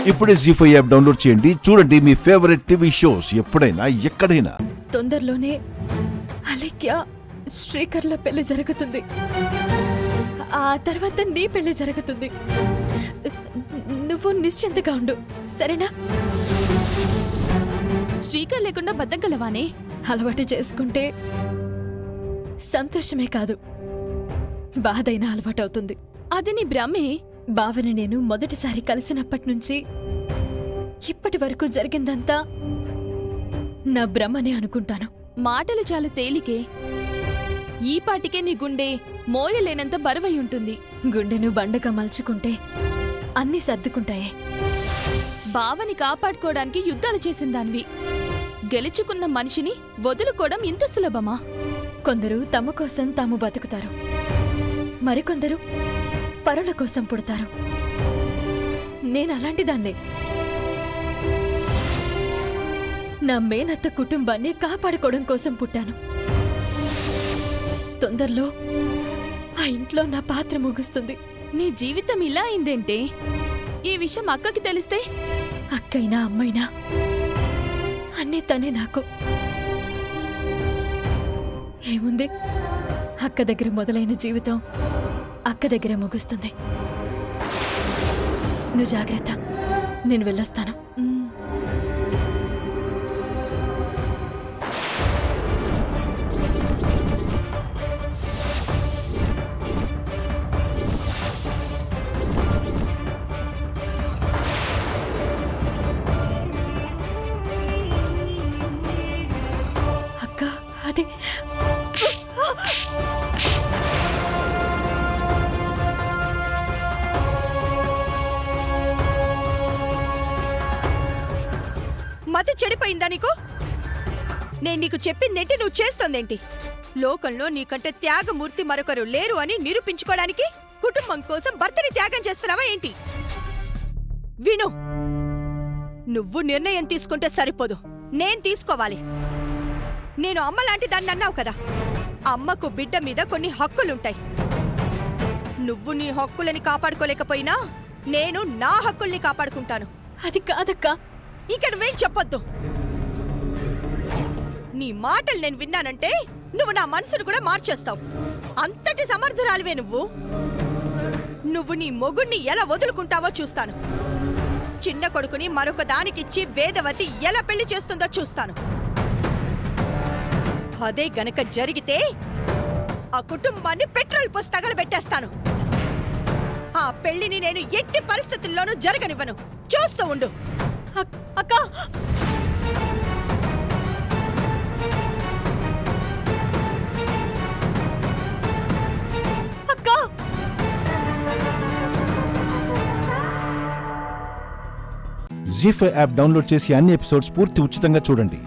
ఇప్పుడే జీ5 app download చేయండి. చూడండి మీ ఫేవరెట్ టీవీ షోస్ ఎప్పుడైనా ఎక్కడైనా. తొందరలోనే అలేఖ్య శ్రీకర్ల పెళ్లి జరుగుతుంది. ఆ తర్వాత నీ పెళ్లి జరుగుతుంది. నువ్వు నిశ్చింతగా ఉండు, సరేనా? శ్రీకర్ లేకుండా బతకగలవానే? అలవాటు చేసుకుంటే సంతోషమే కాదు, బాధైనా అలవాటవుతుంది. అది నీ భ్రమే. బావని నేను మొదటిసారి కలిసినప్పటి నుంచి ఇప్పటి వరకు జరిగిందంతా నా భ్రమనే అనుకుంటాను. మాటలు చాలా తేలికే. ఈ పాటికే నీ గుండె మోయలేనంత బరువై ఉంటుంది. గుండెను బండగా మలుచుకుంటే అన్నీ సర్దుకుంటాయే. బావని కాపాడుకోవడానికి యుద్ధాలు చేసిందానివి. గెలుచుకున్న మనిషిని వదులుకోవడం ఇంత సులభమా? కొందరు తమ కోసం తాము బతుకుతారు, మరికొందరు పరుల కోసం పుడతారు. నేనలాంటిదాన్నే. నా మేనత్త కుటుంబాన్ని కాపాడుకోవడం కోసం పుట్టాను. తొందరలో ఆ ఇంట్లో నా పాత్ర ముగుస్తుంది. నీ జీవితం ఇలా అయిందేంటే? ఈ విషయం అక్కకి తెలిస్తే? అక్కైనా అమ్మైనా అన్నీ తనే నాకు. ఏముంది, అక్క దగ్గర మొదలైన జీవితం అక్క దగ్గర ముగుస్తుంది. నువ్వు జాగ్రత్త, నేను వెళ్ళొస్తాను. అక్క, అది మతి చెడిపోయిందా నీకు? నేను నీకు చెప్పిందేంటి, నువ్వు చేస్తోందేంటి? లోకంలో నీకంటే త్యాగమూర్తి మరొకరు లేరు అని నిరూపించుకోవడానికి కుటుంబం కోసం భర్తని త్యాగం చేస్తున్నావా ఏంటి? విను, నువ్వు నిర్ణయం తీసుకుంటే సరిపోదు, నేను తీసుకోవాలి. నేను అమ్మ లాంటి దాన్ని అన్నావు కదా. అమ్మకు బిడ్డ మీద కొన్ని హక్కులుంటాయి. నువ్వు నీ హక్కులని కాపాడుకోలేకపోయినా నేను నా హక్కుల్ని కాపాడుకుంటాను. అది కాదక్కా. ఇక నువ్వేం చెప్పొద్దు. నీ మాటలు నేను విన్నానంటే నువ్వు నా మనసును కూడా మార్చేస్తావు. అంతటి సమర్థురాలివే నువ్వు. నువ్వు నీ మొగుణ్ణి ఎలా వదులుకుంటావో చూస్తాను. చిన్న కొడుకుని మరొక దానికిచ్చి వేదవతి ఎలా పెళ్లి చేస్తుందో చూస్తాను. అదే గనక జరిగితే ఆ కుటుంబాన్ని పెట్రోల్ పోసి తగలబెట్టేస్తాను. ఆ పెళ్లిని నేను ఎట్టి పరిస్థితుల్లోనూ జరగనివ్వను. చూస్తూ ఉండు. అక్క, అక్క, జీ5 యాప్ డౌన్లోడ్ చేసి అన్ని ఎపిసోడ్స్ పూర్తి ఉచితంగా చూడండి.